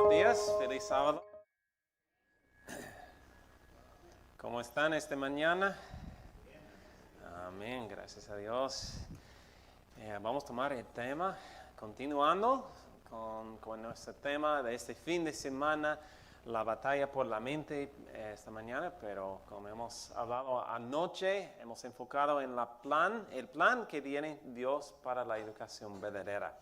Buenos días, feliz sábado. ¿Cómo están esta mañana? Amén, gracias a Dios. Vamos a tomar el tema, continuando con nuestro tema de este fin de semana, la batalla por la mente esta mañana, pero como hemos hablado anoche, hemos enfocado en el plan que tiene Dios para la educación verdadera.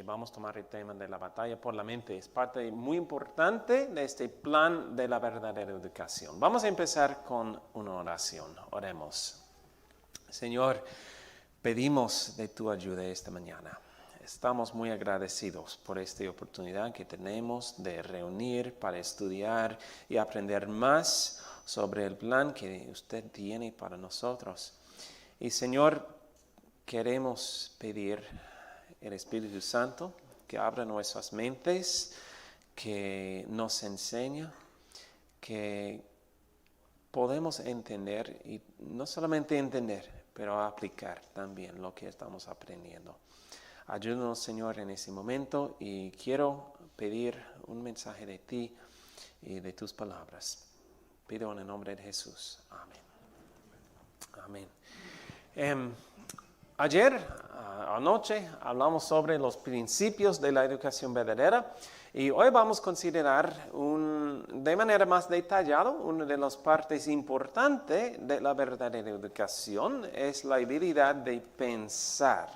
Vamos a tomar el tema de la batalla por la mente. Es parte muy importante de este plan de la verdadera educación. Vamos a empezar con una oración. Oremos. Señor, pedimos de tu ayuda esta mañana. Estamos muy agradecidos por esta oportunidad que tenemos de reunir para estudiar y aprender más sobre el plan que usted tiene para nosotros. Y Señor, queremos pedir el Espíritu Santo que abra nuestras mentes, que nos enseñe, que podemos entender y no solamente entender, pero aplicar también lo que estamos aprendiendo. Ayúdanos, Señor, en ese momento y quiero pedir un mensaje de ti y de tus palabras. Pido en el nombre de Jesús. Amén. Amén. Anoche hablamos sobre los principios de la educación verdadera y hoy vamos a considerar de manera más detallada una de las partes importantes de la verdadera educación es la habilidad de pensar.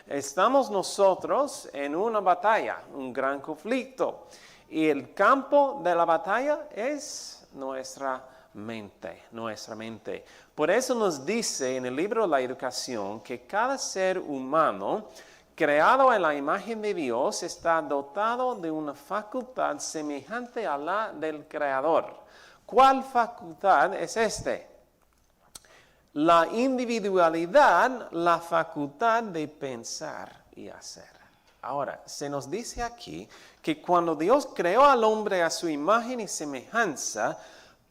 Estamos nosotros en una batalla, un gran conflicto y el campo de la batalla es nuestra mente. Por eso nos dice en el libro La Educación que cada ser humano creado en la imagen de Dios está dotado de una facultad semejante a la del Creador. ¿Cuál facultad es este? La individualidad, la facultad de pensar y hacer. Ahora, se nos dice aquí que cuando Dios creó al hombre a su imagen y semejanza,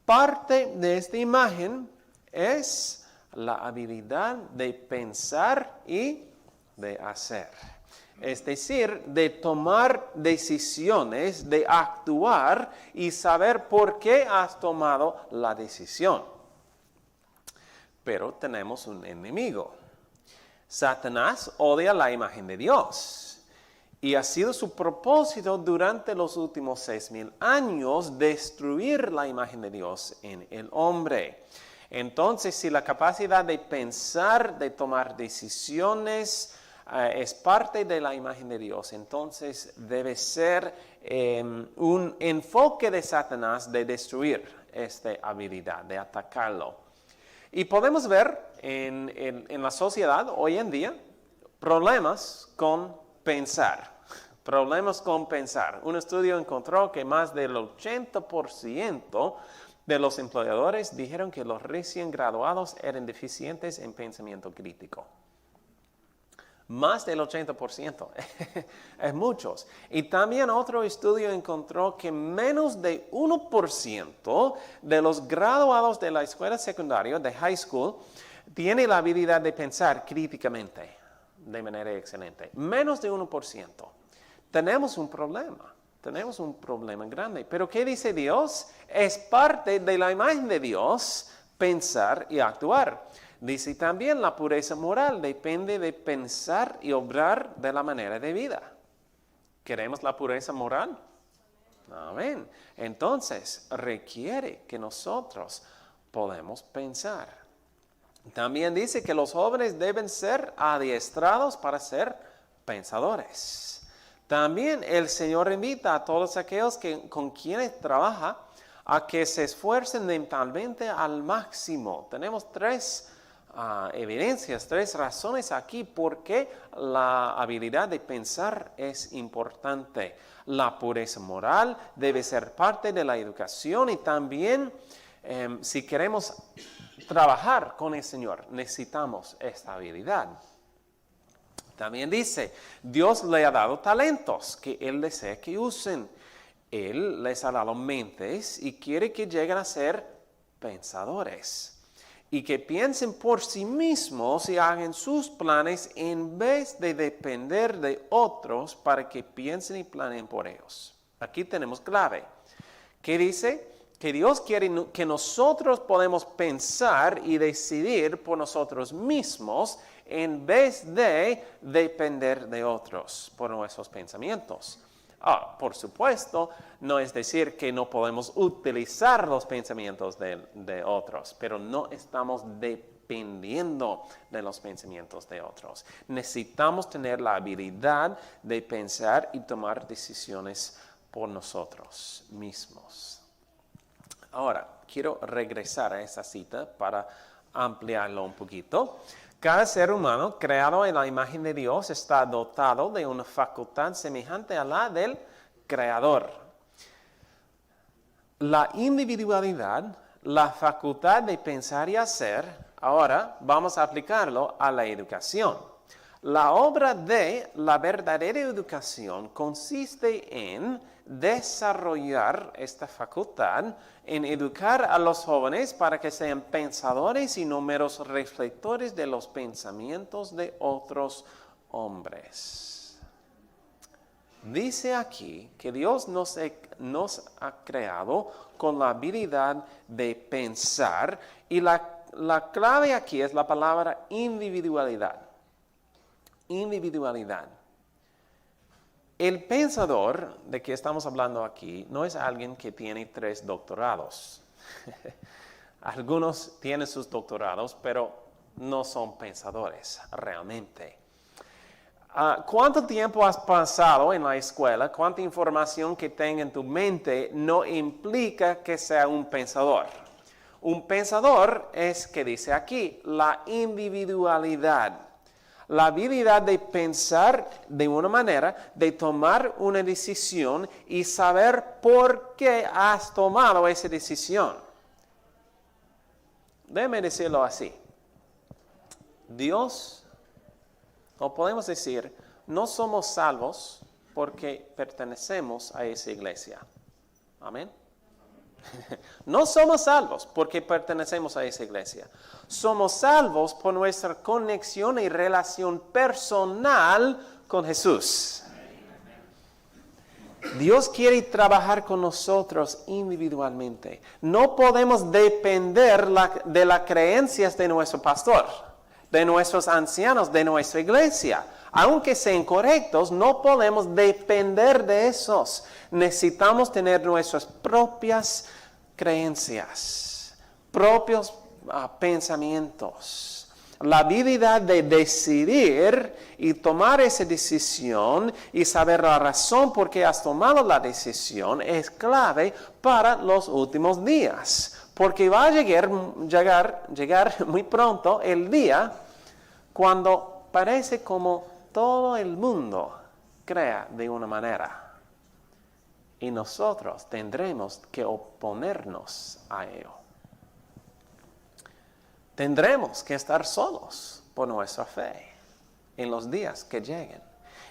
parte de esta imagen es la habilidad de pensar y de hacer. Es decir, de tomar decisiones, de actuar y saber por qué has tomado la decisión. Pero tenemos un enemigo. Satanás odia la imagen de Dios. Y ha sido su propósito durante los últimos 6,000 años destruir la imagen de Dios en el hombre. Entonces, si la capacidad de pensar, de tomar decisiones, es parte de la imagen de Dios, entonces debe ser un enfoque de Satanás de destruir esta habilidad, de atacarlo. Y podemos ver en la sociedad hoy en día problemas con pensar. Un estudio encontró que más del 80% de los empleadores dijeron que los recién graduados eran deficientes en pensamiento crítico. Más del 80%, es muchos. Y también otro estudio encontró que menos de 1% de los graduados de la escuela secundaria, de high school, tiene la habilidad de pensar críticamente de manera excelente. Menos de 1%. Tenemos un problema grande. Pero ¿qué dice Dios? Es parte de la imagen de Dios pensar y actuar. Dice también la pureza moral depende de pensar y obrar de la manera de vida. ¿Queremos la pureza moral? Amén. Entonces, requiere que nosotros podamos pensar. También dice que los jóvenes deben ser adiestrados para ser pensadores. También el Señor invita a todos aquellos con quienes trabaja a que se esfuercen mentalmente al máximo. Tenemos tres evidencias, tres razones aquí por qué la habilidad de pensar es importante. La pureza moral debe ser parte de la educación y también si queremos trabajar con el Señor necesitamos esta habilidad. También dice, Dios le ha dado talentos que Él desea que usen. Él les ha dado mentes y quiere que lleguen a ser pensadores. Y que piensen por sí mismos y hagan sus planes en vez de depender de otros para que piensen y planeen por ellos. Aquí tenemos clave. ¿Qué dice? Que Dios quiere que nosotros podemos pensar y decidir por nosotros mismos en vez de depender de otros por nuestros pensamientos. Por supuesto, no es decir que no podemos utilizar los pensamientos de otros, pero no estamos dependiendo de los pensamientos de otros. Necesitamos tener la habilidad de pensar y tomar decisiones por nosotros mismos. Ahora, quiero regresar a esa cita para ampliarlo un poquito. Cada ser humano creado en la imagen de Dios está dotado de una facultad semejante a la del Creador. La individualidad, la facultad de pensar y hacer, ahora vamos a aplicarlo a la educación. La obra de la verdadera educación consiste en desarrollar esta facultad, en educar a los jóvenes para que sean pensadores y numerosos reflectores de los pensamientos de otros hombres. Dice aquí que Dios nos ha creado con la habilidad de pensar y la clave aquí es la palabra individualidad. Individualidad. El pensador de que estamos hablando aquí no es alguien que tiene 3 doctorados. Algunos tienen sus doctorados, pero no son pensadores realmente. ¿Cuánto tiempo has pasado en la escuela? ¿Cuánta información que tenga en tu mente no implica que sea un pensador? Un pensador es, que dice aquí, la individualidad. La habilidad de pensar de una manera, de tomar una decisión y saber por qué has tomado esa decisión. Déjame decirlo así. Dios, o podemos decir, no somos salvos porque pertenecemos a esa iglesia. Amén. No somos salvos porque pertenecemos a esa iglesia. Somos salvos por nuestra conexión y relación personal con Jesús. Dios quiere trabajar con nosotros individualmente. No podemos depender de las creencias de nuestro pastor, de nuestros ancianos, de nuestra iglesia. Aunque sean correctos, no podemos depender de esos. Necesitamos tener nuestras propias creencias, propios pensamientos. La habilidad de decidir y tomar esa decisión y saber la razón por qué has tomado la decisión es clave para los últimos días. Porque va a llegar muy pronto el día cuando parece como todo el mundo crea de una manera. Y nosotros tendremos que oponernos a ello. Tendremos que estar solos por nuestra fe en los días que lleguen.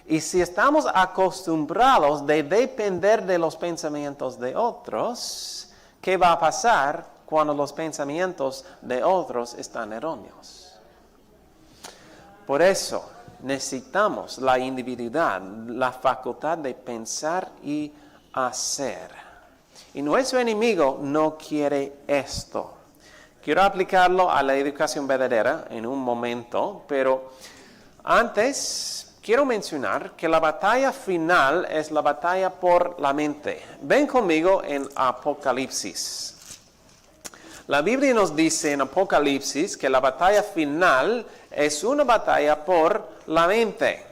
Y si estamos acostumbrados de depender de los pensamientos de otros, ¿qué va a pasar cuando los pensamientos de otros están erróneos? Por eso necesitamos la individualidad, la facultad de pensar y hacer. Y nuestro enemigo no quiere esto. Quiero aplicarlo a la educación verdadera en un momento, pero antes quiero mencionar que la batalla final es la batalla por la mente. Ven conmigo en Apocalipsis. La Biblia nos dice en Apocalipsis que la batalla final es una batalla por la mente.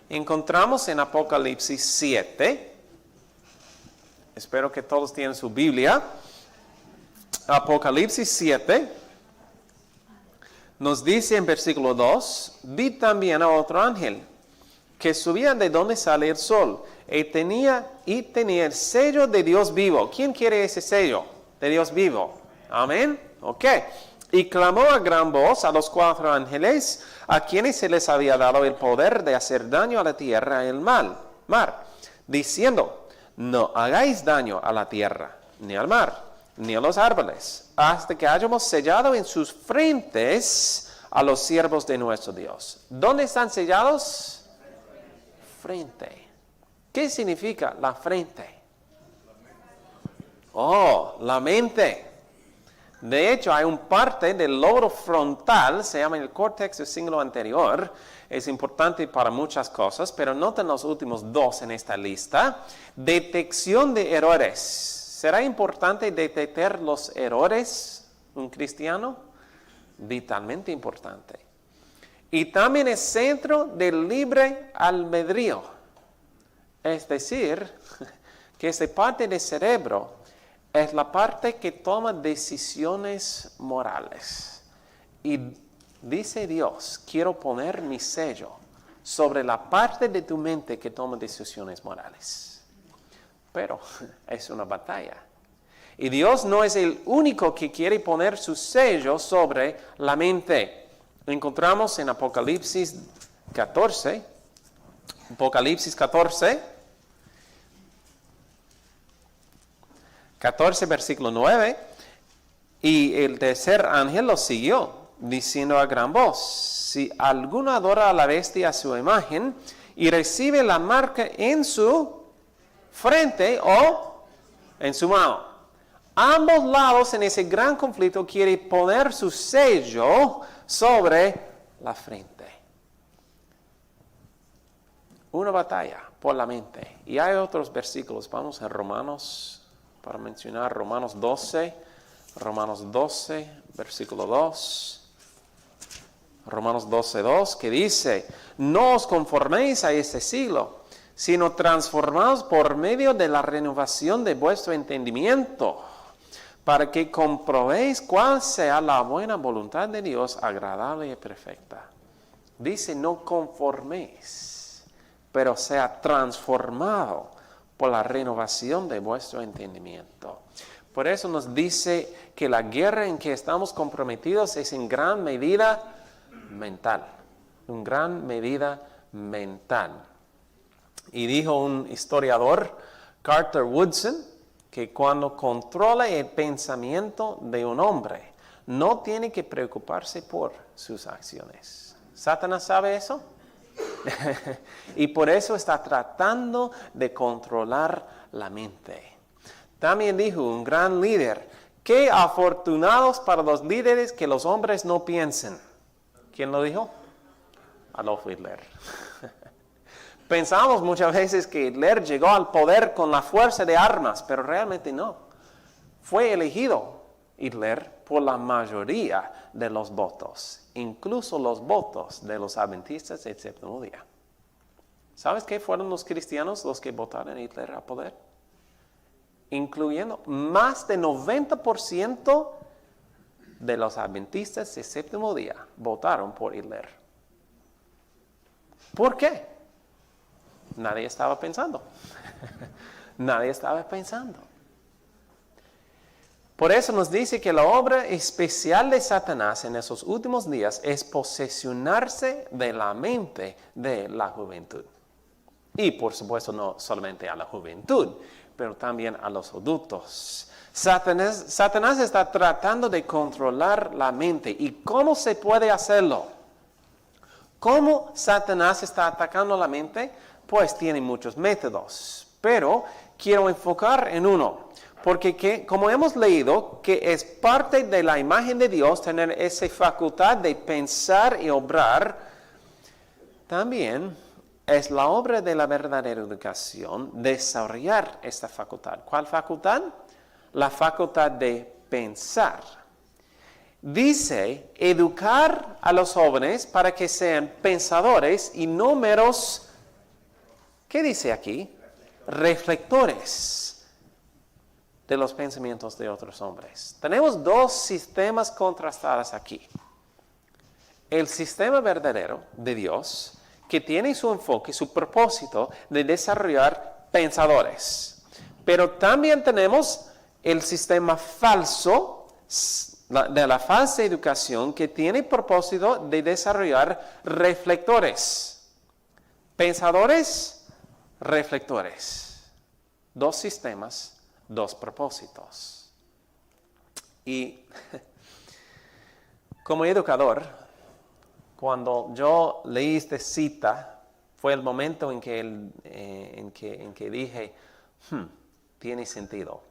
Encontramos en Apocalipsis 7. Espero que todos tienen su Biblia. Apocalipsis 7 nos dice en versículo 2, vi también a otro ángel que subía de donde sale el sol y tenía el sello de Dios vivo. ¿Quién quiere ese sello de Dios vivo? Amén. Ok. Y clamó a gran voz a los 4 ángeles a quienes se les había dado el poder de hacer daño a la tierra y el mar, diciendo, no hagáis daño a la tierra, ni al mar, ni a los árboles, hasta que hayamos sellado en sus frentes a los siervos de nuestro Dios. ¿Dónde están sellados? Frente. ¿Qué significa la frente? Oh, la mente. De hecho, hay un parte del lóbulo frontal, se llama el córtex del cingulado anterior. Es importante para muchas cosas, pero noten los últimos dos en esta lista. Detección de errores. ¿Será importante detectar los errores un cristiano? Vitalmente importante. Y también es centro del libre albedrío. Es decir, que esta parte del cerebro es la parte que toma decisiones morales. Y dice Dios, quiero poner mi sello sobre la parte de tu mente que toma decisiones morales. Pero es una batalla. Y Dios no es el único que quiere poner su sello sobre la mente. Encontramos en Apocalipsis 14. Apocalipsis 14. 14, versículo 9, y el tercer ángel lo siguió, diciendo a gran voz, si alguno adora a la bestia a su imagen y recibe la marca en su frente o en su mano. Ambos lados en ese gran conflicto quiere poner su sello sobre la frente. Una batalla por la mente. Y hay otros versículos, vamos a Romanos, para mencionar Romanos 12, versículo 2. Romanos 12, 2, que dice, no os conforméis a este siglo, sino transformaos por medio de la renovación de vuestro entendimiento, para que comprobéis cuál sea la buena voluntad de Dios, agradable y perfecta. Dice, no conforméis, pero sea transformado por la renovación de vuestro entendimiento. Por eso nos dice que la guerra en que estamos comprometidos es en gran medida mental. En gran medida mental. Y dijo un historiador, Carter Woodson, que cuando controla el pensamiento de un hombre, no tiene que preocuparse por sus acciones. ¿Satanás sabe eso? Y por eso está tratando de controlar la mente. También dijo un gran líder, qué afortunados para los líderes que los hombres no piensen. ¿Quién lo dijo? Adolf Hitler. Pensamos muchas veces que Hitler llegó al poder con la fuerza de armas, pero realmente no. Fue elegido Hitler por la mayoría de los votos, incluso los votos de los adventistas del séptimo día. ¿Sabes qué fueron los cristianos los que votaron a Hitler al poder? Incluyendo más de 90% de los adventistas del séptimo día votaron por Hitler. ¿Por qué? Nadie estaba pensando. Nadie estaba pensando. Por eso nos dice que la obra especial de Satanás en esos últimos días es posesionarse de la mente de la juventud. Y por supuesto no solamente a la juventud, pero también a los adultos. Satanás está tratando de controlar la mente. ¿Y cómo se puede hacerlo? ¿Cómo Satanás está atacando la mente? Pues tiene muchos métodos, pero quiero enfocar en uno. Porque como hemos leído, que es parte de la imagen de Dios tener esa facultad de pensar y obrar, también es la obra de la verdadera educación desarrollar esta facultad. ¿Cuál facultad? La facultad de pensar. Dice, educar a los jóvenes para que sean pensadores y no meros, ¿qué dice aquí? Reflectores de los pensamientos de otros hombres. Tenemos dos sistemas contrastados aquí. El sistema verdadero de Dios, que tiene su enfoque, su propósito de desarrollar pensadores. Pero también tenemos el sistema falso, de la falsa educación, que tiene propósito de desarrollar reflectores. Pensadores, reflectores. Dos sistemas, dos propósitos. Y como educador, cuando yo leí esta cita, fue el momento en que dije, tiene sentido.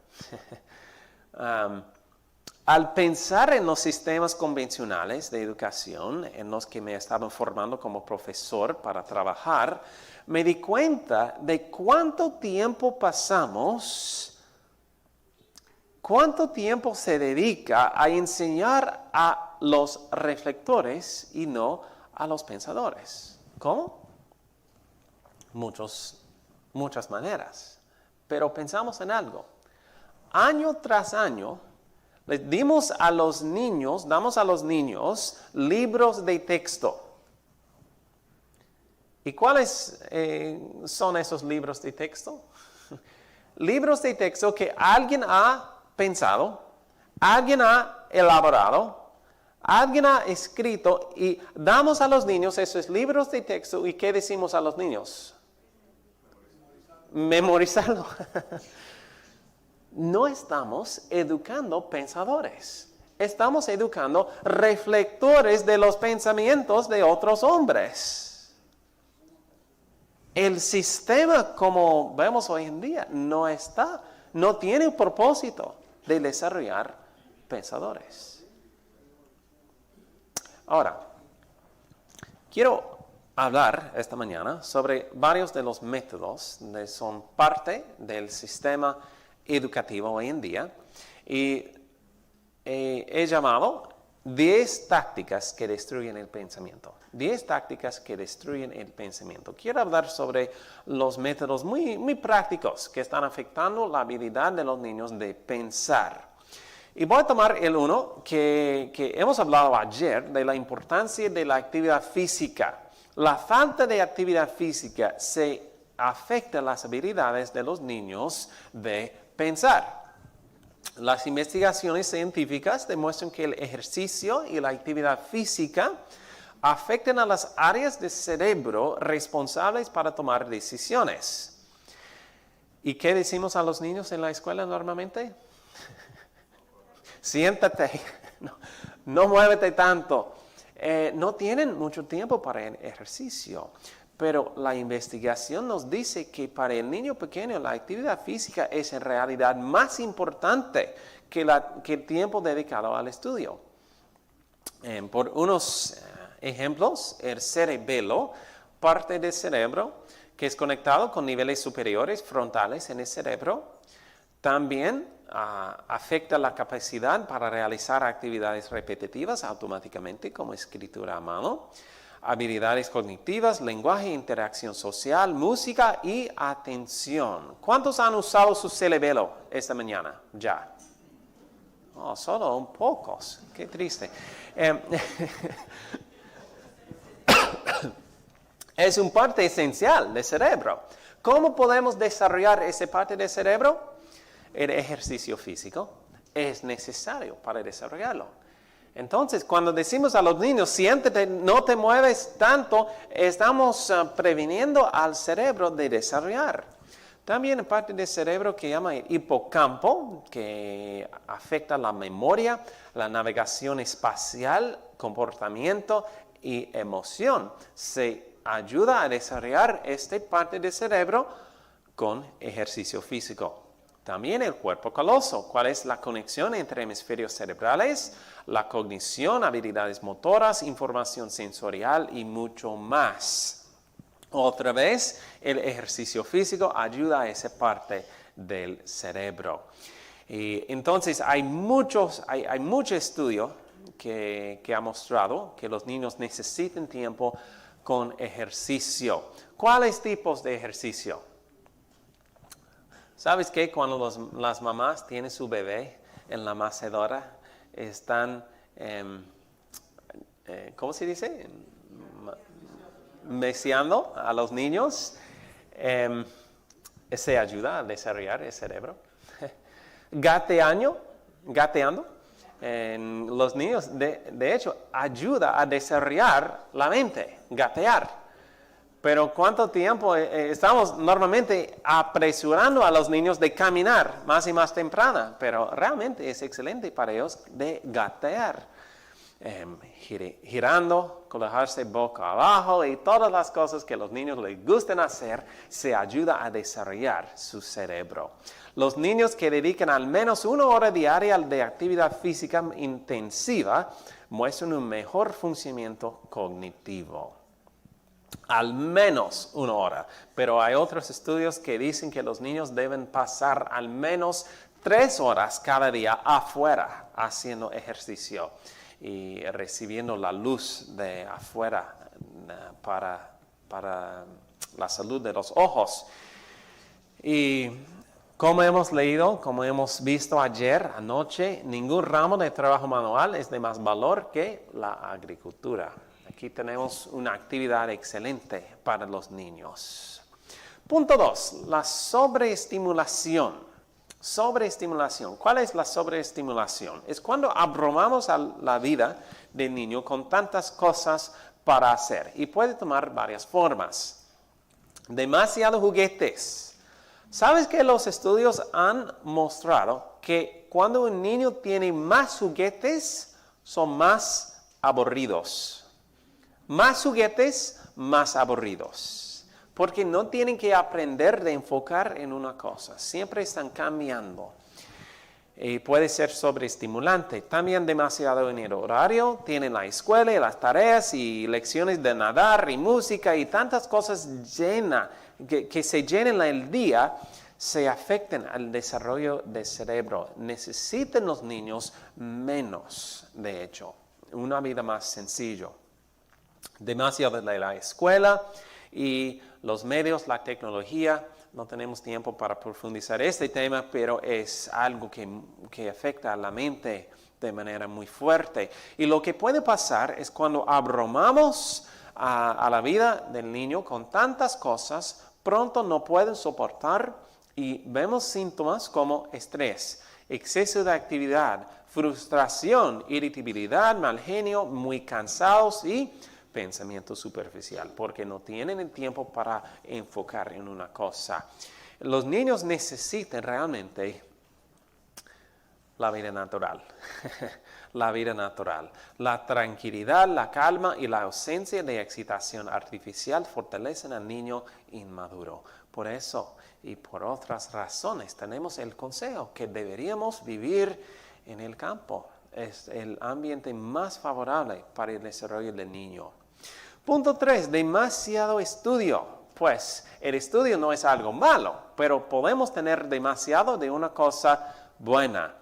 Al pensar en los sistemas convencionales de educación en los que me estaba formando como profesor para trabajar, me di cuenta de cuánto tiempo se dedica a enseñar a los reflectores y no a los pensadores. ¿Cómo? Muchas maneras. Pero pensamos en algo. Año tras año, damos a los niños libros de texto. ¿Y cuáles son esos libros de texto? Libros de texto que alguien ha pensado, alguien ha elaborado, alguien ha escrito y damos a los niños esos libros de texto y ¿qué decimos a los niños? Memorizarlo. No estamos educando pensadores, estamos educando reflectores de los pensamientos de otros hombres. El sistema como vemos hoy en día no tiene el propósito de desarrollar pensadores. Ahora, quiero hablar esta mañana sobre varios de los métodos que son parte del sistema educativo hoy en día y he llamado 10 tácticas que destruyen el pensamiento. 10 tácticas que destruyen el pensamiento. Quiero hablar sobre los métodos muy prácticos que están afectando la habilidad de los niños de pensar. Y voy a tomar el uno que hemos hablado ayer de la importancia de la actividad física. La falta de actividad física se afecta las habilidades de los niños de pensar. Las investigaciones científicas demuestran que el ejercicio y la actividad física afectan a las áreas del cerebro responsables para tomar decisiones. ¿Y qué decimos a los niños en la escuela normalmente? Siéntate, no muévete tanto. No tienen mucho tiempo para el ejercicio. Pero la investigación nos dice que para el niño pequeño la actividad física es en realidad más importante que el tiempo dedicado al estudio. Por unos ejemplos, el cerebelo, parte del cerebro que es conectado con niveles superiores frontales en el cerebro, también afecta la capacidad para realizar actividades repetitivas automáticamente como escritura a mano, habilidades cognitivas, lenguaje, interacción social, música y atención. ¿Cuántos han usado su cerebelo esta mañana? Ya. Oh, solo un pocos. Qué triste. Es una parte esencial del cerebro. ¿Cómo podemos desarrollar esa parte del cerebro? El ejercicio físico es necesario para desarrollarlo. Entonces, cuando decimos a los niños, siéntate, no te mueves tanto, estamos previniendo al cerebro de desarrollar. También parte del cerebro que llama el hipocampo, que afecta la memoria, la navegación espacial, comportamiento y emoción. Se ayuda a desarrollar esta parte del cerebro con ejercicio físico. También el cuerpo caloso, cuál es la conexión entre hemisferios cerebrales, la cognición, habilidades motoras, información sensorial y mucho más. Otra vez, el ejercicio físico ayuda a esa parte del cerebro. Y entonces, hay mucho estudio que ha mostrado que los niños necesitan tiempo con ejercicio. ¿Cuáles tipos de ejercicio? ¿Sabes qué? Cuando las mamás tienen su bebé en la mecedora, están, ¿cómo se dice? Meciando a los niños. Se ayuda a desarrollar el cerebro. Gateando. Los niños, de hecho, ayuda a desarrollar la mente, gatear. Pero ¿cuánto tiempo estamos normalmente apresurando a los niños de caminar más y más temprana? Pero realmente es excelente para ellos de gatear. girando, colocarse boca abajo y todas las cosas que a los niños les gustan hacer, se ayuda a desarrollar su cerebro. Los niños que dedican al menos 1 hora diaria de actividad física intensiva muestran un mejor funcionamiento cognitivo. Al menos 1 hora. Pero hay otros estudios que dicen que los niños deben pasar al menos 3 horas cada día afuera haciendo ejercicio y recibiendo la luz de afuera para la salud de los ojos. Y como hemos leído, como hemos visto anoche, ningún ramo de trabajo manual es de más valor que la agricultura. Aquí tenemos una actividad excelente para los niños. Punto 2, la sobreestimulación. Sobreestimulación. ¿Cuál es la sobreestimulación? Es cuando abrumamos a la vida del niño con tantas cosas para hacer. Y puede tomar varias formas. Demasiados juguetes. ¿Sabes que los estudios han mostrado que cuando un niño tiene más juguetes, son más aburridos? Más juguetes, más aburridos. Porque no tienen que aprender de enfocar en una cosa. Siempre están cambiando. Y puede ser sobreestimulante. También demasiado en el horario. Tienen la escuela y las tareas y lecciones de nadar y música y tantas cosas que se llenan el día, se afectan al desarrollo del cerebro. Necesitan los niños menos, de hecho. Una vida más sencilla. Demasiado de la escuela y los medios, la tecnología. No tenemos tiempo para profundizar este tema, pero es algo que afecta a la mente de manera muy fuerte. Y lo que puede pasar es cuando abrumamos a la vida del niño con tantas cosas, pronto no pueden soportar y vemos síntomas como estrés, exceso de actividad, frustración, irritabilidad, mal genio, muy cansados y pensamiento superficial, porque no tienen el tiempo para enfocar en una cosa. Los niños necesitan realmente la vida natural. La vida natural. La tranquilidad, la calma y la ausencia de excitación artificial fortalecen al niño inmaduro. Por eso y por otras razones tenemos el consejo que deberíamos vivir en el campo. Es el ambiente más favorable para el desarrollo del niño. Punto 3. Demasiado estudio. Pues el estudio no es algo malo, pero podemos tener demasiado de una cosa buena.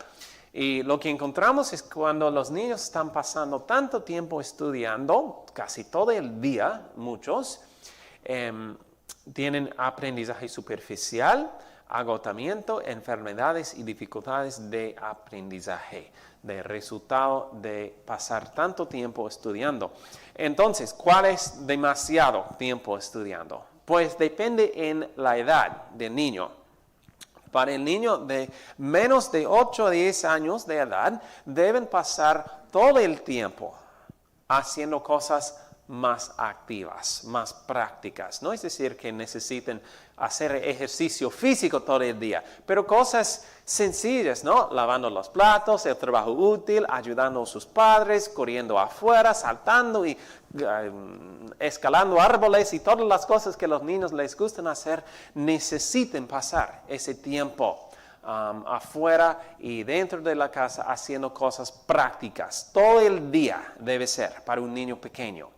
Y lo que encontramos es cuando los niños están pasando tanto tiempo estudiando, casi todo el día, muchos, tienen aprendizaje superficial, agotamiento, enfermedades y dificultades de aprendizaje, de resultado de pasar tanto tiempo estudiando. Entonces, ¿cuál es demasiado tiempo estudiando? Pues depende en la edad del niño. Para el niño de menos de 8 a 10 años de edad, deben pasar todo el tiempo haciendo cosas más activas, más prácticas. No es decir que necesiten hacer ejercicio físico todo el día, pero cosas sencillas, ¿no? Lavando los platos, el trabajo útil, ayudando a sus padres, corriendo afuera, saltando y escalando árboles y todas las cosas que a los niños les gustan hacer, necesitan pasar ese tiempo afuera y dentro de la casa haciendo cosas prácticas. Todo el día debe ser para un niño pequeño.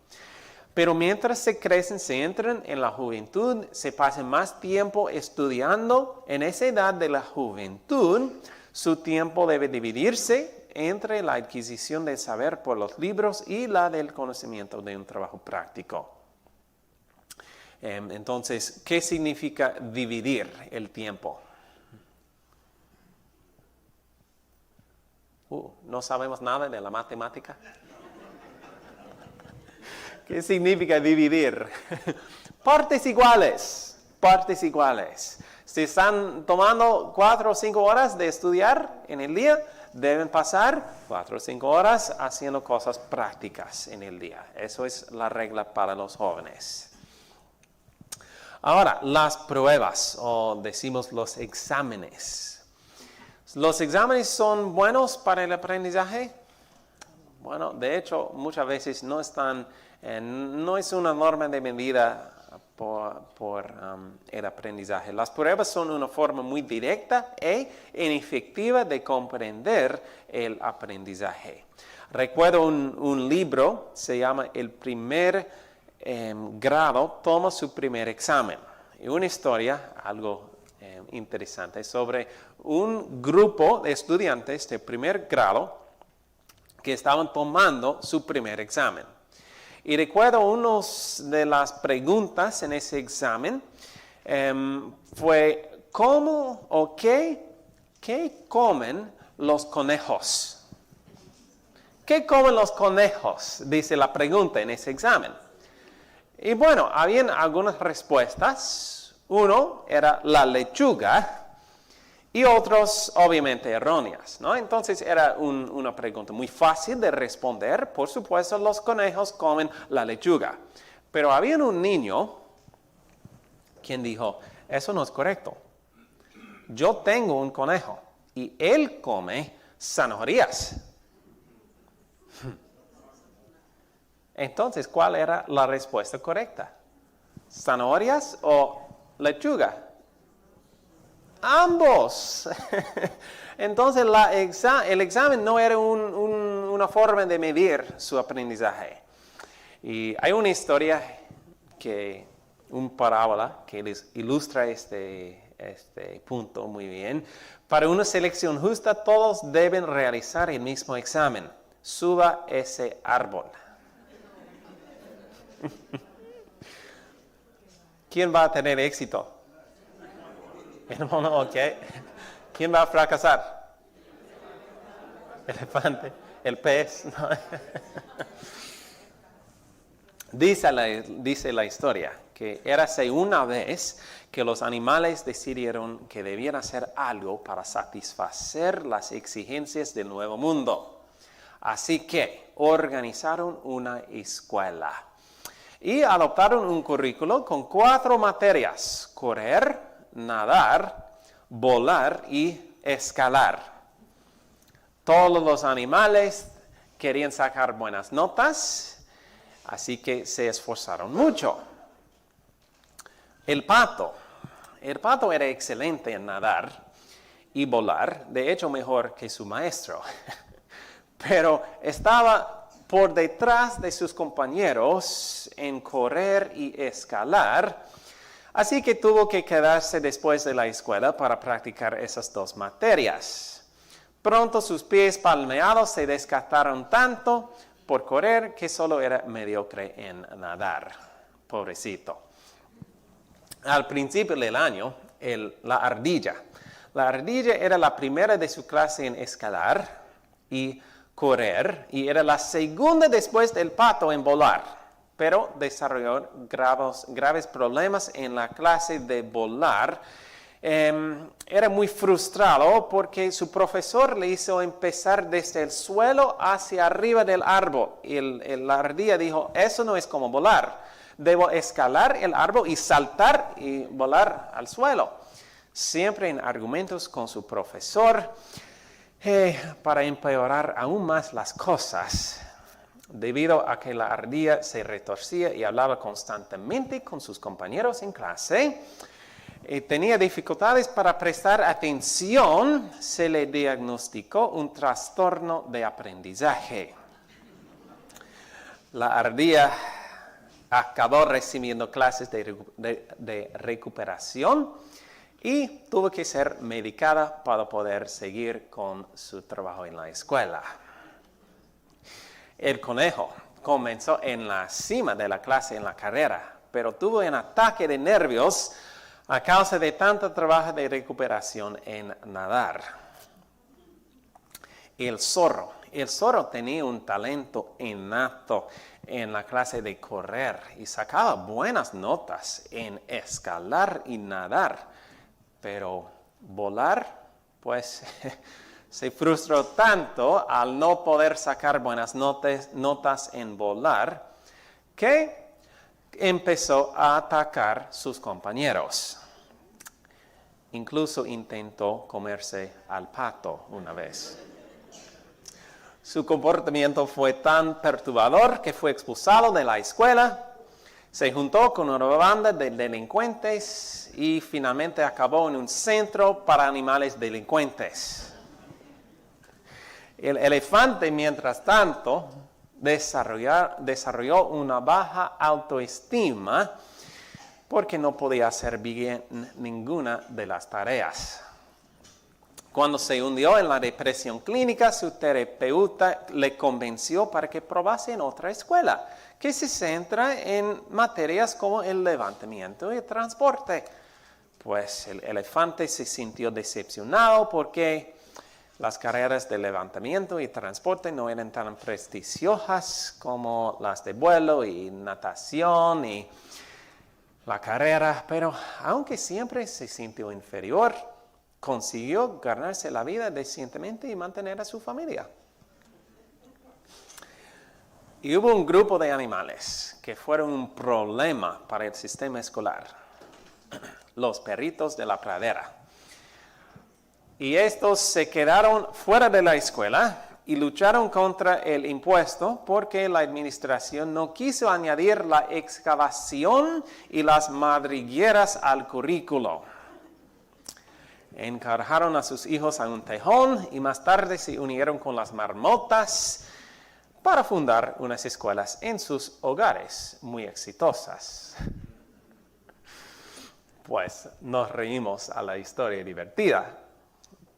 Pero mientras se crecen, se entran en la juventud, se pasan más tiempo estudiando. En esa edad de la juventud, su tiempo debe dividirse entre la adquisición del saber por los libros y la del conocimiento de un trabajo práctico. Entonces, ¿qué significa dividir el tiempo? ¿No sabemos nada de la matemática? ¿Qué significa dividir? Partes iguales, partes iguales. Si están tomando 4 o 5 horas de estudiar en el día, deben pasar 4 o 5 horas haciendo cosas prácticas en el día. Eso es la regla para los jóvenes. Ahora, las pruebas, o decimos los exámenes. ¿Los exámenes son buenos para el aprendizaje? Bueno, de hecho, muchas veces no es una norma de medida por el aprendizaje. Las pruebas son una forma muy directa e inefectiva de comprender el aprendizaje. Recuerdo un libro, se llama El primer grado toma su primer examen. Y una historia, algo interesante, sobre un grupo de estudiantes de primer grado que estaban tomando su primer examen. Y recuerdo una de las preguntas en ese examen fue ¿cómo o qué comen los conejos? ¿Qué comen los conejos? Dice la pregunta en ese examen. Y bueno, habían algunas respuestas. Uno era la lechuga y otros obviamente erróneas, ¿no? Entonces era una pregunta muy fácil de responder. Por supuesto, los conejos comen la lechuga. Pero había un niño quien dijo, eso no es correcto. Yo tengo un conejo y él come zanahorias. Entonces, ¿cuál era la respuesta correcta? ¿Zanahorias o lechuga? Ambos. Entonces el examen no era una forma de medir su aprendizaje. Y hay una historia, un parábola que les ilustra este punto muy bien. Para una selección justa todos deben realizar el mismo examen. Suba ese árbol. ¿Quién va a tener éxito? El mono, ok. ¿Quién va a fracasar? El elefante, el pez. No. Dice la historia que érase una vez que los animales decidieron que debían hacer algo para satisfacer las exigencias del nuevo mundo. Así que organizaron una escuela y adoptaron un currículo con 4 materias: correr, nadar, volar y escalar. Todos los animales querían sacar buenas notas, así que se esforzaron mucho. El pato era excelente en nadar y volar, de hecho mejor que su maestro, pero estaba por detrás de sus compañeros en correr y escalar. Así que tuvo que quedarse después de la escuela para practicar esas 2 materias. Pronto sus pies palmeados se desgastaron tanto por correr que solo era mediocre en nadar. Pobrecito. Al principio del año, la ardilla era la primera de su clase en escalar y correr, y era la segunda después del pato en volar. Pero desarrolló graves problemas en la clase de volar. Era muy frustrado porque su profesor le hizo empezar desde el suelo hacia arriba del árbol. Y la ardilla dijo, eso no es como volar. Debo escalar el árbol y saltar y volar al suelo. Siempre en argumentos con su profesor para empeorar aún más las cosas. Debido a que la ardilla se retorcía y hablaba constantemente con sus compañeros en clase, tenía dificultades para prestar atención, se le diagnosticó un trastorno de aprendizaje. La ardilla acabó recibiendo clases de recuperación y tuvo que ser medicada para poder seguir con su trabajo en la escuela. El conejo comenzó en la cima de la clase en la carrera, pero tuvo un ataque de nervios a causa de tanto trabajo de recuperación en nadar. El zorro tenía un talento innato en la clase de correr y sacaba buenas notas en escalar y nadar, pero volar, pues se frustró tanto al no poder sacar buenas notas en volar que empezó a atacar a sus compañeros. Incluso intentó comerse al pato una vez. Su comportamiento fue tan perturbador que fue expulsado de la escuela. Se juntó con una banda de delincuentes y finalmente acabó en un centro para animales delincuentes. El elefante, mientras tanto, desarrolló una baja autoestima porque no podía hacer bien ninguna de las tareas. Cuando se hundió en la depresión clínica, su terapeuta le convenció para que probase en otra escuela, que se centra en materias como el levantamiento y el transporte. Pues el elefante se sintió decepcionado porque las carreras de levantamiento y transporte no eran tan prestigiosas como las de vuelo y natación y la carrera, pero aunque siempre se sintió inferior, consiguió ganarse la vida decentemente y mantener a su familia. Y hubo un grupo de animales que fueron un problema para el sistema escolar. Los perritos de la pradera. Y estos se quedaron fuera de la escuela y lucharon contra el impuesto porque la administración no quiso añadir la excavación y las madrigueras al currículo. Encargaron a sus hijos a un tejón y más tarde se unieron con las marmotas para fundar unas escuelas en sus hogares muy exitosas. Pues nos reímos a la historia divertida,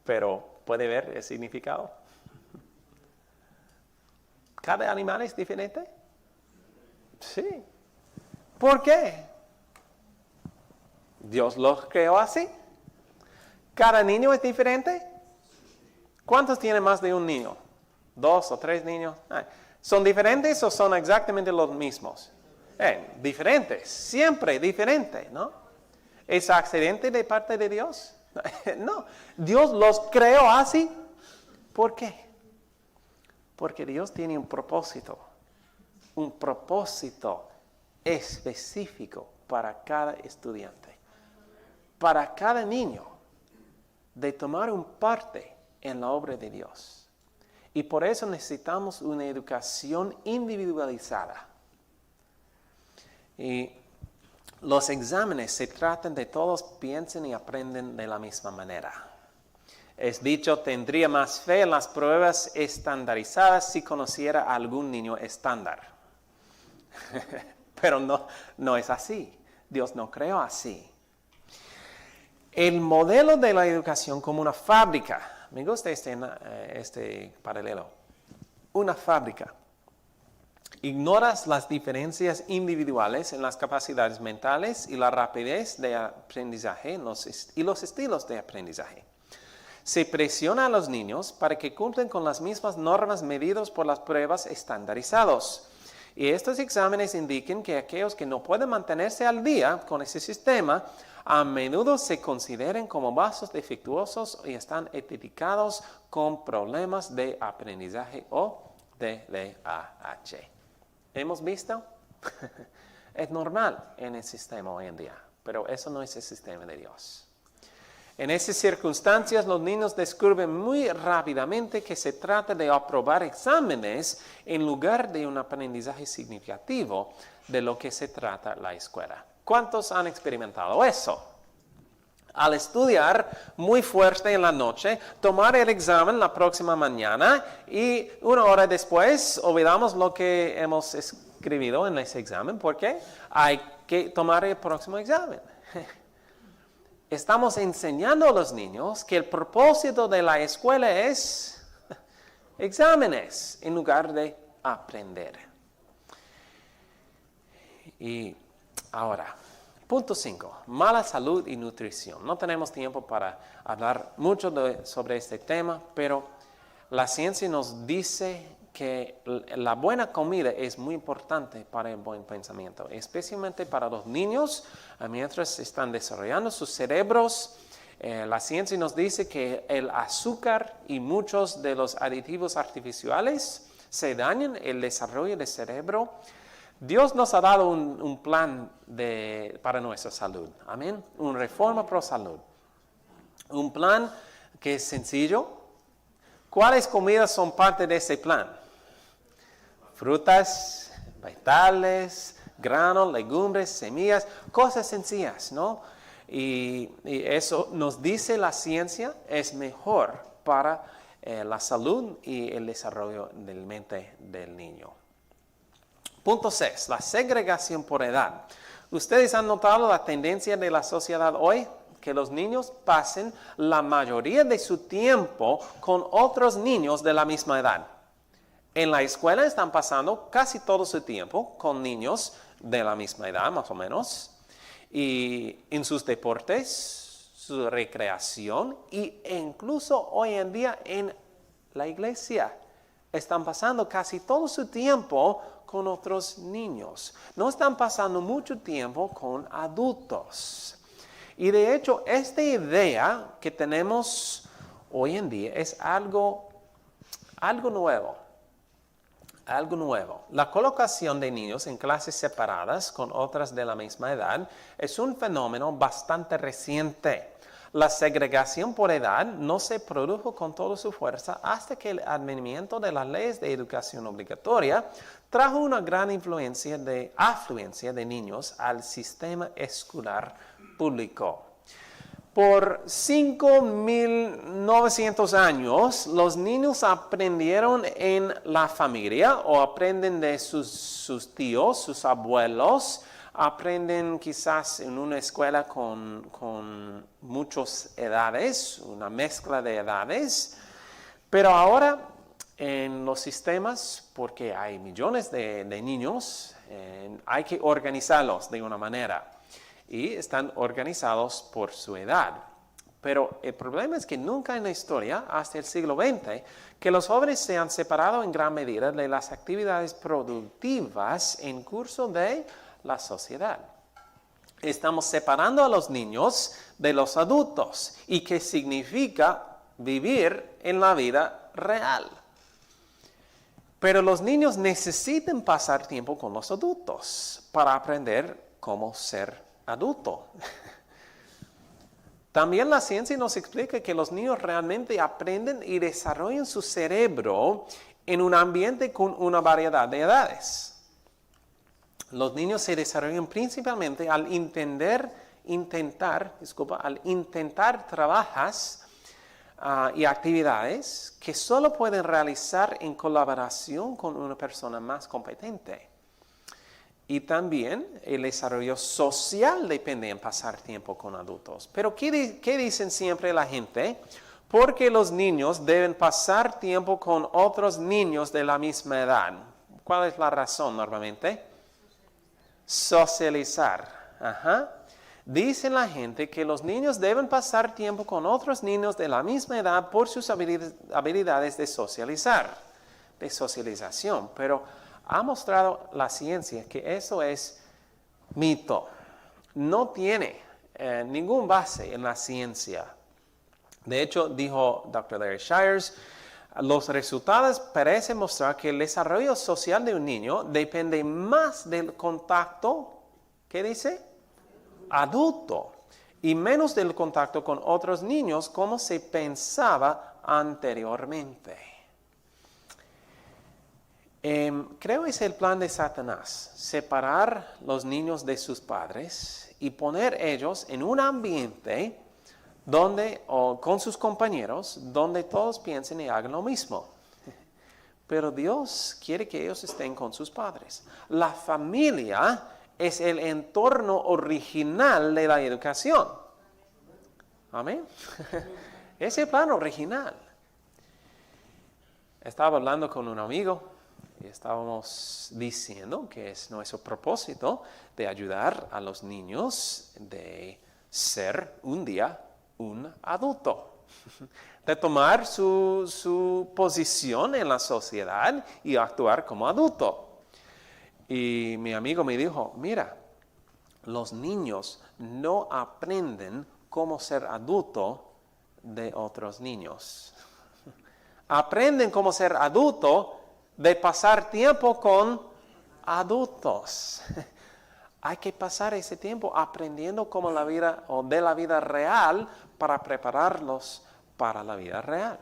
pero ¿puede ver el significado? ¿Cada animal es diferente? Sí. ¿Por qué? ¿Dios los creó así? ¿Cada niño es diferente? ¿Cuántos tienen más de un niño? ¿2 o 3 niños? ¿Son diferentes o son exactamente los mismos? Diferentes, siempre diferentes, ¿no? ¿Es accidente de parte de Dios? No, Dios los creó así. ¿Por qué? Porque Dios tiene un propósito específico para cada estudiante, para cada niño, de tomar un parte en la obra de Dios. Y por eso necesitamos una educación individualizada. Y los exámenes se tratan de todos piensen y aprenden de la misma manera. Es dicho, tendría más fe en las pruebas estandarizadas si conociera a algún niño estándar. Pero no es así. Dios no creó así. El modelo de la educación como una fábrica. Me gusta este paralelo. Una fábrica. Ignoras las diferencias individuales en las capacidades mentales y la rapidez de aprendizaje y los estilos de aprendizaje. Se presiona a los niños para que cumplan con las mismas normas medidas por las pruebas estandarizadas. Y estos exámenes indican que aquellos que no pueden mantenerse al día con ese sistema, a menudo se consideran como vasos defectuosos y están etiquetados con problemas de aprendizaje o TDAH. ¿Hemos visto? Es normal en el sistema hoy en día, pero eso no es el sistema de Dios. En esas circunstancias, los niños descubren muy rápidamente que se trata de aprobar exámenes en lugar de un aprendizaje significativo de lo que se trata la escuela. ¿Cuántos han experimentado eso? Al estudiar muy fuerte en la noche, tomar el examen la próxima mañana y 1 hora después olvidamos lo que hemos escrito en ese examen porque hay que tomar el próximo examen. Estamos enseñando a los niños que el propósito de la escuela es exámenes en lugar de aprender. Y ahora, punto 5, mala salud y nutrición. No tenemos tiempo para hablar mucho sobre este tema, pero la ciencia nos dice que la buena comida es muy importante para el buen pensamiento, especialmente para los niños, mientras están desarrollando sus cerebros. La ciencia nos dice que el azúcar y muchos de los aditivos artificiales se dañan el desarrollo del cerebro. Dios nos ha dado un plan para nuestra salud. Amén. Una reforma pro salud. Un plan que es sencillo. ¿Cuáles comidas son parte de ese plan? Frutas, vegetales, granos, legumbres, semillas, cosas sencillas, ¿no? Y eso nos dice la ciencia es mejor para la salud y el desarrollo de la mente del niño. Punto 6, la segregación por edad. ¿Ustedes han notado la tendencia de la sociedad hoy? Que los niños pasen la mayoría de su tiempo con otros niños de la misma edad. En la escuela están pasando casi todo su tiempo con niños de la misma edad, más o menos. Y en sus deportes, su recreación e incluso hoy en día en la iglesia. Están pasando casi todo su tiempo con otros niños. No están pasando mucho tiempo con adultos. Y de hecho, esta idea que tenemos hoy en día es algo nuevo. Algo nuevo. La colocación de niños en clases separadas con otras de la misma edad es un fenómeno bastante reciente. La segregación por edad no se produjo con toda su fuerza hasta que el advenimiento de las leyes de educación obligatoria trajo una gran afluencia de niños al sistema escolar público. Por 5.900 años, los niños aprendieron en la familia o aprenden de sus tíos, sus abuelos, aprenden quizás en una escuela con muchas edades, una mezcla de edades, pero ahora en los sistemas, porque hay millones de niños, hay que organizarlos de una manera. Y están organizados por su edad. Pero el problema es que nunca en la historia, hasta el siglo XX, que los jóvenes se han separado en gran medida de las actividades productivas en curso de la sociedad. Estamos separando a los niños de los adultos. ¿Y qué significa vivir en la vida real? Pero los niños necesitan pasar tiempo con los adultos para aprender cómo ser adulto. También la ciencia nos explica que los niños realmente aprenden y desarrollan su cerebro en un ambiente con una variedad de edades. Los niños se desarrollan principalmente al intentar trabajos y actividades que solo pueden realizar en colaboración con una persona más competente. Y también el desarrollo social depende en pasar tiempo con adultos. Pero ¿qué dicen siempre la gente? Porque los niños deben pasar tiempo con otros niños de la misma edad. ¿Cuál es la razón normalmente? Socializar. Dice la gente que los niños deben pasar tiempo con otros niños de la misma edad por sus habilidades de socializar, de socialización. Pero ha mostrado la ciencia que eso es mito. No tiene ningún base en la ciencia. De hecho, dijo Dr. Larry Shires, los resultados parecen mostrar que el desarrollo social de un niño depende más del contacto, ¿qué dice? Adulto, y menos del contacto con otros niños como se pensaba anteriormente. Creo que es el plan de Satanás, separar los niños de sus padres y poner ellos en un ambiente con sus compañeros, donde todos piensen y hagan lo mismo. Pero Dios quiere que ellos estén con sus padres. La familia es el entorno original de la educación. Amén. Es el plan original. Estaba hablando con un amigo. Y estábamos diciendo que es nuestro propósito de ayudar a los niños de ser un día un adulto, de tomar su posición en la sociedad y actuar como adulto. Y mi amigo me dijo, mira, los niños no aprenden cómo ser adulto de otros niños. Aprenden cómo ser adulto de pasar tiempo con adultos. Hay que pasar ese tiempo aprendiendo cómo la vida o de la vida real para prepararlos para la vida real.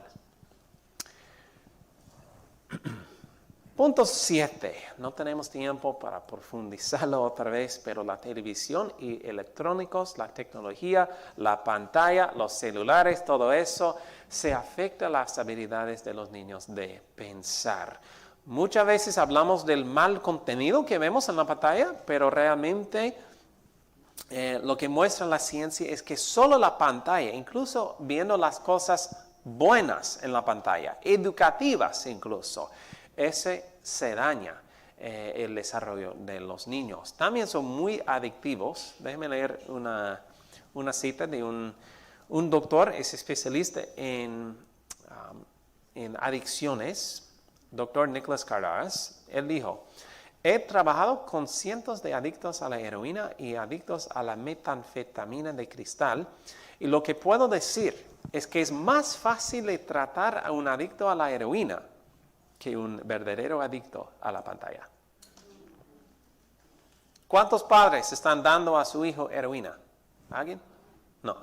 Punto 7. No tenemos tiempo para profundizarlo otra vez, pero la televisión y electrónicos, la tecnología, la pantalla, los celulares, todo eso, se afecta las habilidades de los niños de pensar. Muchas veces hablamos del mal contenido que vemos en la pantalla, pero realmente lo que muestra la ciencia es que solo la pantalla, incluso viendo las cosas buenas en la pantalla, educativas incluso, ese se daña el desarrollo de los niños. También son muy adictivos. Déjenme leer una cita de un doctor, es especialista en adicciones, doctor Nicholas Cardass. Él dijo: he trabajado con cientos de adictos a la heroína y adictos a la metanfetamina de cristal, y lo que puedo decir es que es más fácil de tratar a un adicto a la heroína que un verdadero adicto a la pantalla. ¿Cuántos padres están dando a su hijo heroína? ¿Alguien? No.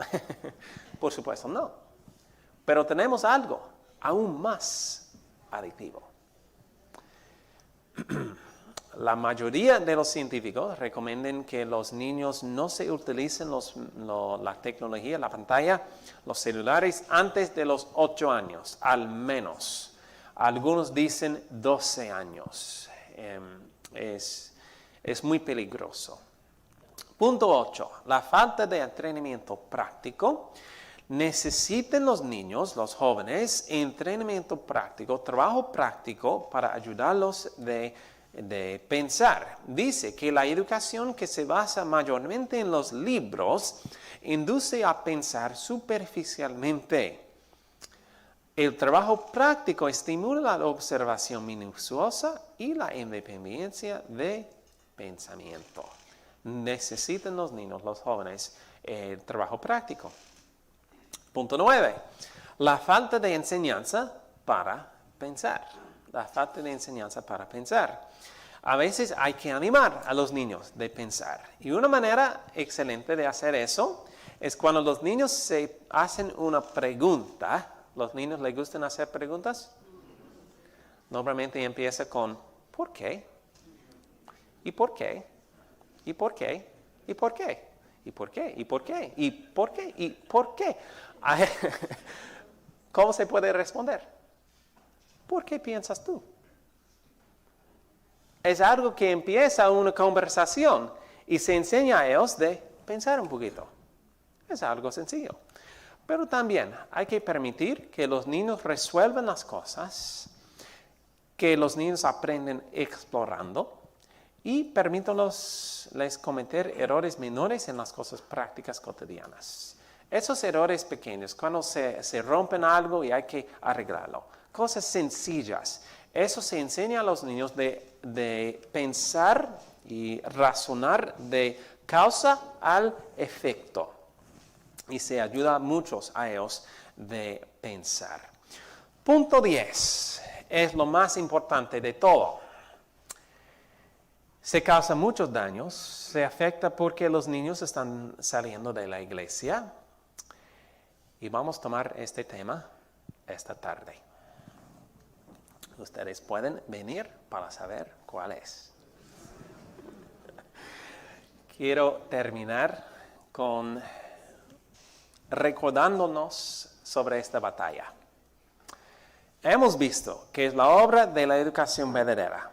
Por supuesto no. Pero tenemos algo aún más adictivo. La mayoría de los científicos recomiendan que los niños no se utilicen la tecnología, la pantalla, los celulares antes de los 8 años, al menos. Algunos dicen 12 años. Es muy peligroso. Punto 8. La falta de entrenamiento práctico. Necesitan los niños, los jóvenes, entrenamiento práctico, trabajo práctico para ayudarlos de pensar. Dice que la educación que se basa mayormente en los libros induce a pensar superficialmente. El trabajo práctico estimula la observación minuciosa y la independencia de pensamiento. Necesitan los niños, los jóvenes, el trabajo práctico. Punto 9. La falta de enseñanza para pensar. La falta de enseñanza para pensar. A veces hay que animar a los niños de pensar. Y una manera excelente de hacer eso es cuando los niños se hacen una pregunta. ¿Los niños les gustan hacer preguntas? Normalmente empieza con ¿por qué? ¿Y por qué? ¿Y por qué? ¿Y por qué? ¿Y por qué? ¿Y por qué? ¿Y por qué? ¿Y por qué? ¿Cómo se puede responder? ¿Por qué piensas tú? Es algo que empieza una conversación y se enseña a ellos de pensar un poquito. Es algo sencillo. Pero también hay que permitir que los niños resuelvan las cosas, que los niños aprenden explorando y permítanles cometer errores menores en las cosas prácticas cotidianas. Esos errores pequeños, cuando se rompen algo y hay que arreglarlo, cosas sencillas, eso se enseña a los niños de pensar y razonar de causa al efecto. Y se ayuda a muchos a ellos de pensar. Punto 10 es lo más importante de todo. Se causa muchos daños, se afecta porque los niños están saliendo de la iglesia. Y vamos a tomar este tema esta tarde. Ustedes pueden venir para saber cuál es. Quiero terminar con recordándonos sobre esta batalla. Hemos visto que es la obra de la educación verdadera,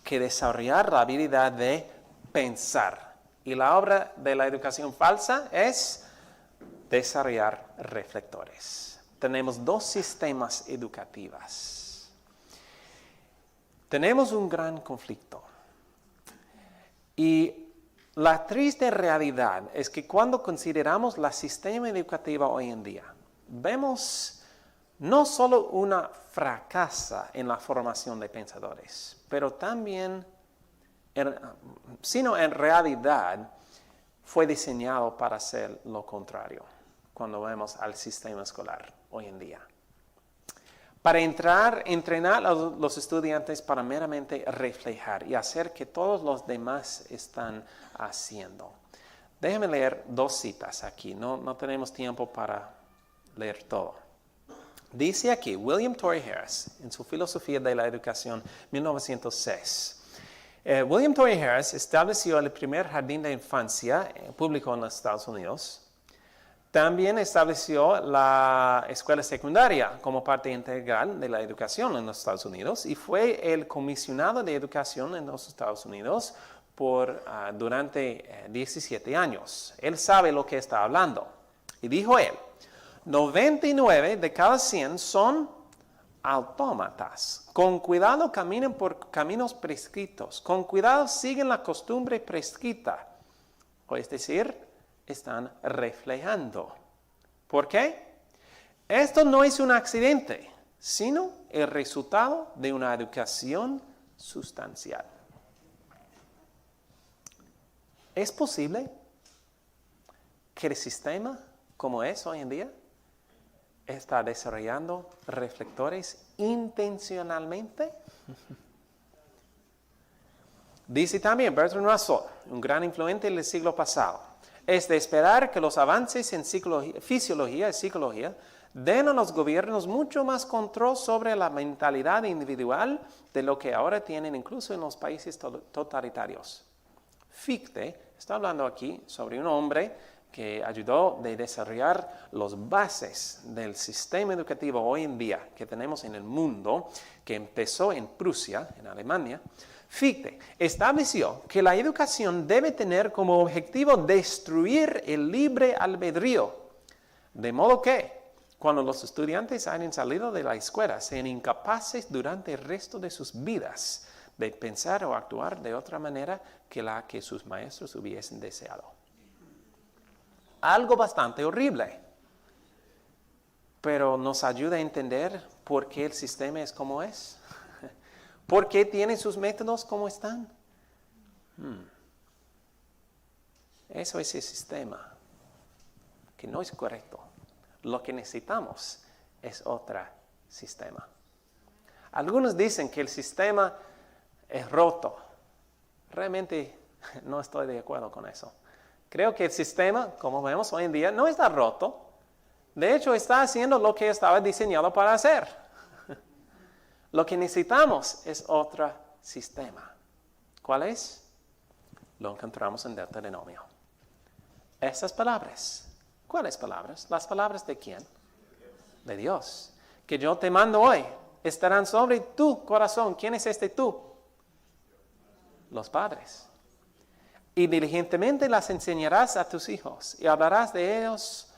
que desarrollar la habilidad de pensar. Y la obra de la educación falsa es desarrollar reflectores. Tenemos dos sistemas educativos. Tenemos un gran conflicto. Y la triste realidad es que cuando consideramos el sistema educativo hoy en día, vemos no solo una fracasa en la formación de pensadores, pero también, sino en realidad, fue diseñado para hacer lo contrario cuando vemos al sistema escolar hoy en día. Para entrenar a los estudiantes para meramente reflejar y hacer que todos los demás están haciendo. Déjenme leer dos citas aquí, no tenemos tiempo para leer todo. Dice aquí, William Torrey Harris, en su Filosofía de la Educación, 1906. William Torrey Harris estableció el primer jardín de infancia público en los Estados Unidos. También estableció la escuela secundaria como parte integral de la educación en los Estados Unidos y fue el comisionado de educación en los Estados Unidos durante 17 años. Él sabe lo que está hablando. Y dijo él, 99 de cada 100 son autómatas. Con cuidado caminan por caminos prescritos. Con cuidado siguen la costumbre prescrita. O es decir, están reflejando. ¿Por qué? Esto no es un accidente, sino el resultado de una educación sustancial. ¿Es posible que el sistema como es hoy en día está desarrollando reflectores intencionalmente? Dice también Bertrand Russell, un gran influente del siglo pasado, es de esperar que los avances en fisiología y psicología den a los gobiernos mucho más control sobre la mentalidad individual de lo que ahora tienen incluso en los países totalitarios. Fichte está hablando aquí sobre un hombre que ayudó a desarrollar las bases del sistema educativo hoy en día que tenemos en el mundo, que empezó en Prusia, en Alemania. Fichte estableció que la educación debe tener como objetivo destruir el libre albedrío, de modo que cuando los estudiantes hayan salido de la escuela sean incapaces durante el resto de sus vidas de pensar o actuar de otra manera que la que sus maestros hubiesen deseado. Algo bastante horrible, pero nos ayuda a entender por qué el sistema es como es. ¿Por qué tiene sus métodos como están? Eso es el sistema, que no es correcto. Lo que necesitamos es otro sistema. Algunos dicen que el sistema es roto. Realmente no estoy de acuerdo con eso. Creo que el sistema, como vemos hoy en día, no está roto. De hecho, está haciendo lo que estaba diseñado para hacer. Lo que necesitamos es otro sistema. ¿Cuál es? Lo encontramos en Deuteronomio. Esas palabras. ¿Cuáles palabras? ¿Las palabras de quién? De Dios. Que yo te mando hoy. Estarán sobre tu corazón. ¿Quién es este tú? Los padres. Y diligentemente las enseñarás a tus hijos. Y hablarás de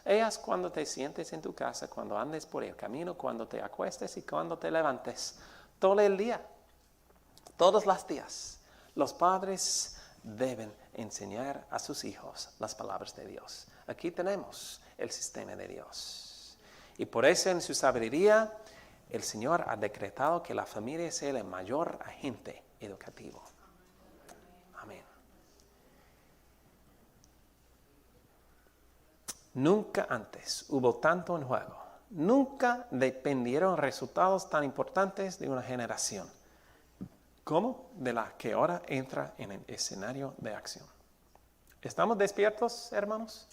ellas cuando te sientes en tu casa, cuando andes por el camino, cuando te acuestes y cuando te levantes. Todo el día, todos los días, los padres deben enseñar a sus hijos las palabras de Dios. Aquí tenemos el sistema de Dios. Y por eso en su sabiduría, el Señor ha decretado que la familia sea el mayor agente educativo. Amén. Nunca antes hubo tanto en juego. Nunca dependieron resultados tan importantes de una generación como de la que ahora entra en el escenario de acción. ¿Estamos despiertos, hermanos?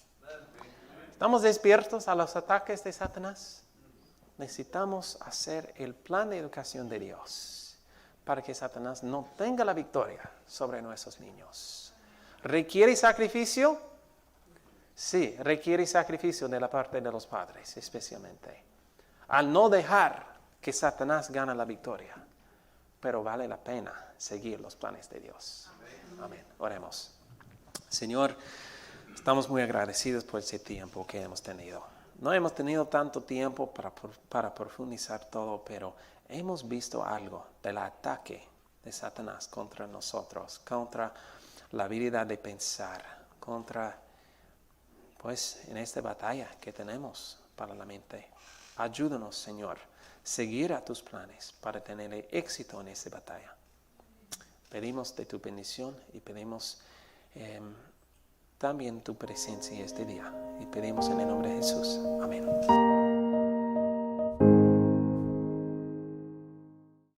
¿Estamos despiertos a los ataques de Satanás? Necesitamos hacer el plan de educación de Dios para que Satanás no tenga la victoria sobre nuestros niños. ¿Requiere sacrificio? Sí, requiere sacrificio de la parte de los padres, especialmente. Al no dejar que Satanás gane la victoria. Pero vale la pena seguir los planes de Dios. Amén. Oremos. Señor, estamos muy agradecidos por ese tiempo que hemos tenido. No hemos tenido tanto tiempo para profundizar todo, pero hemos visto algo del ataque de Satanás contra nosotros, contra la habilidad de pensar, contra, pues, en esta batalla que tenemos para la mente. Ayúdanos, Señor, seguir a tus planes para tener éxito en esta batalla. Pedimos de tu bendición y pedimos también tu presencia este día. Y pedimos en el nombre de Jesús. Amén.